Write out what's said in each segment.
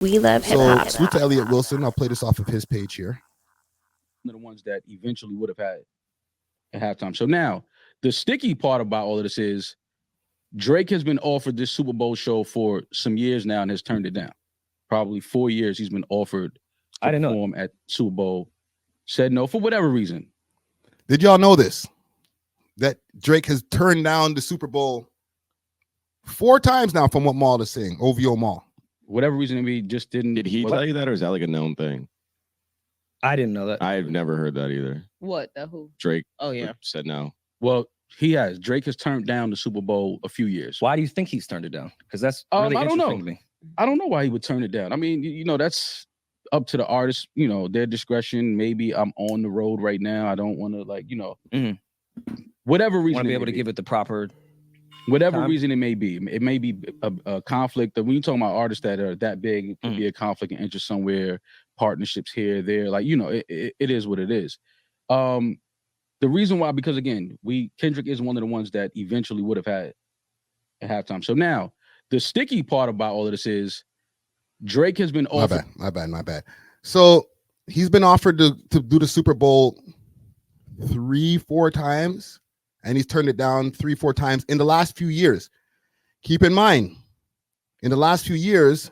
We love hip So hop. salute to Elliot Wilson. I'll play this off of his page here. One of the ones that eventually would have had a halftime show. Now, the sticky part about all of this is Drake has been offered this Super Bowl show for some years now and has turned it down. Probably 4 years he's been offered to perform at Super Bowl. Said no for whatever reason. Did y'all know this? That Drake has turned down the Super Bowl 4 times now from what Maul is saying, OVO Maul. Whatever reason, we just didn't. Did he tell you that, or is that like a known thing? I didn't know that. I've never heard that either. What? The who? Drake. Oh, yeah. Said no. Well, he has. Drake has turned down the Super Bowl a few years. Why do you think he's turned it down? Because that's really I don't interesting know. to me. I don't know why he would turn it down. I mean, you know, that's up to the artist, you know, their discretion. Maybe I'm on the road right now. I don't want to, like, you know, whatever reason. Want to be able to give it the proper whatever reason it may be. It may be a conflict. When you talk about artists that are that big, it could be a conflict of interest somewhere, partnerships here, there. Like, you know, it is what it is. The reason why, because again, Kendrick is one of the ones that eventually would have had a halftime show. Now, the sticky part about all of this is Drake has been offered. My bad. So he's been offered to do the Super Bowl 3-4 times, and he's turned it down 3-4 times in the last few years. Keep in mind, in the last few years,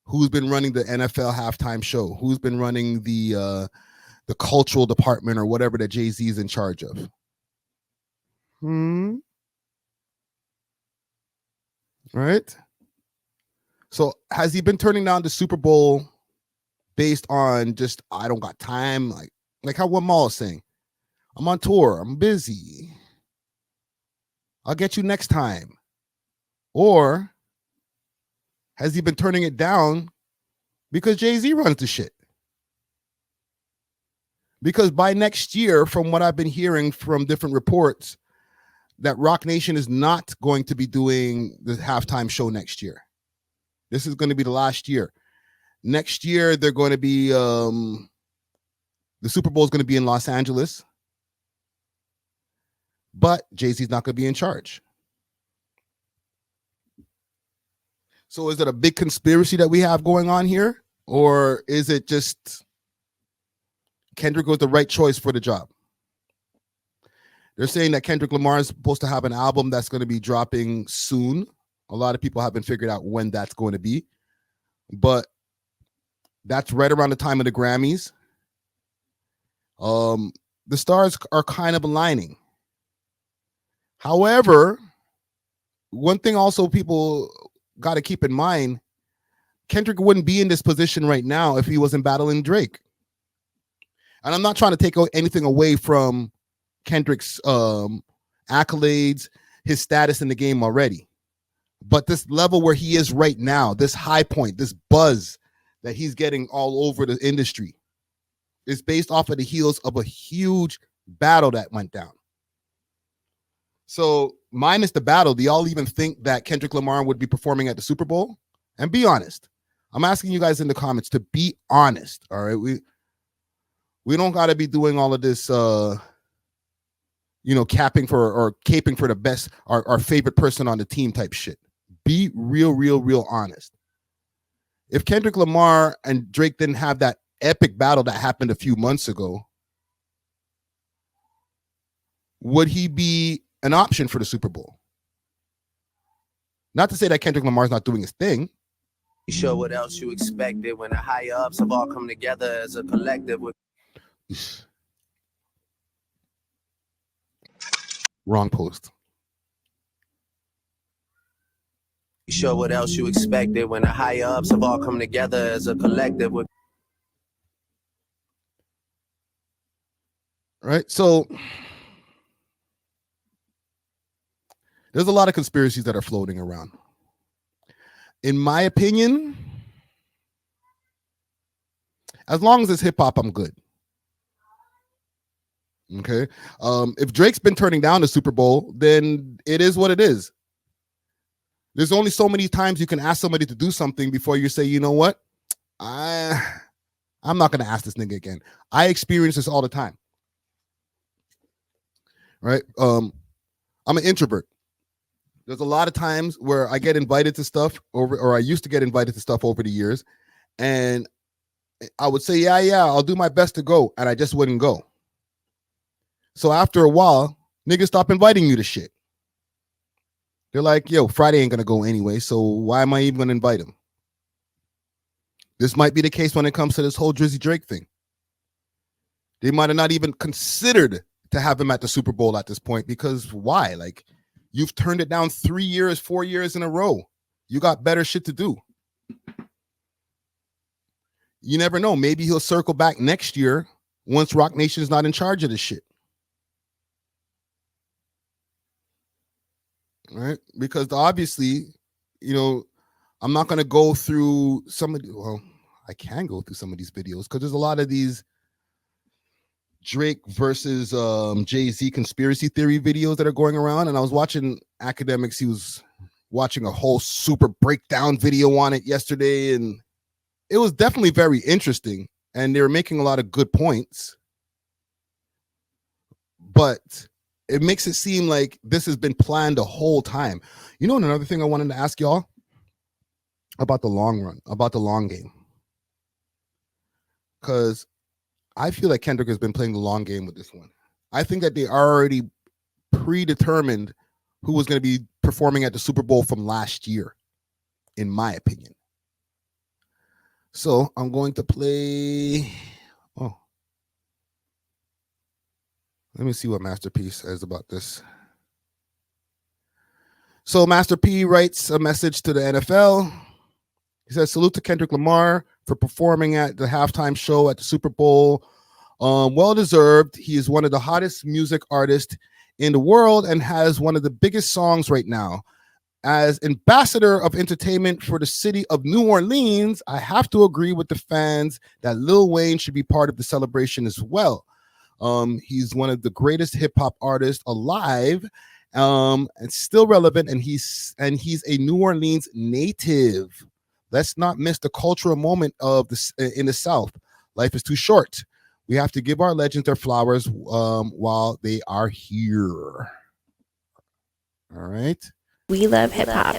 who's been running the NFL halftime show? Who's been running the cultural department or whatever that Jay-Z is in charge of? Right? So has he been turning down the Super Bowl based on just, I don't got time? Like how what Maul is saying, I'm on tour, I'm busy, I'll get you next time. Or has he been turning it down because Jay-Z runs the shit? Because by next year, from what I've been hearing from different reports, that Rock Nation is not going to be doing the halftime show next year. This is going to be the last year. Next year, they're going to be, the Super Bowl is going to be in Los Angeles. But Jay-Z's not going to be in charge. So is it a big conspiracy that we have going on here? Or is it just Kendrick was the right choice for the job? They're saying that Kendrick Lamar is supposed to have an album that's going to be dropping soon. A lot of people haven't figured out when that's going to be. But that's right around the time of the Grammys. The stars are kind of aligning. However, one thing also people got to keep in mind, Kendrick wouldn't be in this position right now if he wasn't battling Drake. And I'm not trying to take anything away from Kendrick's accolades, his status in the game already. But this level where he is right now, this high point, this buzz that he's getting all over the industry is based off of the heels of a huge battle that went down. So minus the battle, do y'all even think that Kendrick Lamar would be performing at the Super Bowl? And be honest. I'm asking you guys in the comments to be honest. All right. We don't got to be doing all of this, capping for or caping for the best, our favorite person on the team type shit. Be real honest. If Kendrick Lamar and Drake didn't have that epic battle that happened a few months ago, would he be an option for the Super Bowl? Not to say that Kendrick Lamar's not doing his thing. You sure what else you expected when the higher ups have all come together as a collective with Wrong post. You sure what else you expected when the higher ups have all come together as a collective with Right? So there's a lot of conspiracies that are floating around. In my opinion, as long as it's hip hop, I'm good. Okay. If Drake's been turning down the Super Bowl, then it is what it is. There's only so many times you can ask somebody to do something before you say, you know what? I'm not going to ask this nigga again. I experience this all the time. Right? I'm an introvert. There's a lot of times where I get invited to stuff over, or I used to get invited to stuff over the years, and I would say, yeah, I'll do my best to go, and I just wouldn't go. So after a while, niggas stop inviting you to shit. They're like, yo, Friday ain't gonna go anyway, so why am I even gonna invite him? This might be the case when it comes to this whole Drizzy Drake thing. They might have not even considered to have him at the Super Bowl at this point, because why? Like, you've turned it down 3 years, 4 years in a row. You got better shit to do. You never know. Maybe he'll circle back next year once Rock Nation is not in charge of this shit. Right? Because obviously, you know, I'm not going to go through some of the, well, I can go through some of these videos because there's a lot of these Drake versus Jay-Z conspiracy theory videos that are going around. And I was watching Academics. He was watching a whole super breakdown video on it yesterday. And it was definitely very interesting. And they were making a lot of good points. But it makes it seem like this has been planned the whole time. You know, another thing I wanted to ask y'all about the long run, about the long game. Because I feel like Kendrick has been playing the long game with this one. I think that they already predetermined who was going to be performing at the Super Bowl from last year, in my opinion. So I'm going to play. Oh, let me see what Master P says about this. So Master P writes a message to the NFL. He says, salute to Kendrick Lamar for performing at the halftime show at the Super Bowl. Well-deserved. He is one of the hottest music artists in the world and has one of the biggest songs right now. As ambassador of entertainment for the city of New Orleans, I have to agree with the fans that Lil Wayne should be part of the celebration as well. He's one of the greatest hip-hop artists alive, and still relevant, and he's a New Orleans native. Let's not miss the cultural moment of this in the South. Life is too short. We have to give our legends their flowers while they are here. All right. We love hip hop.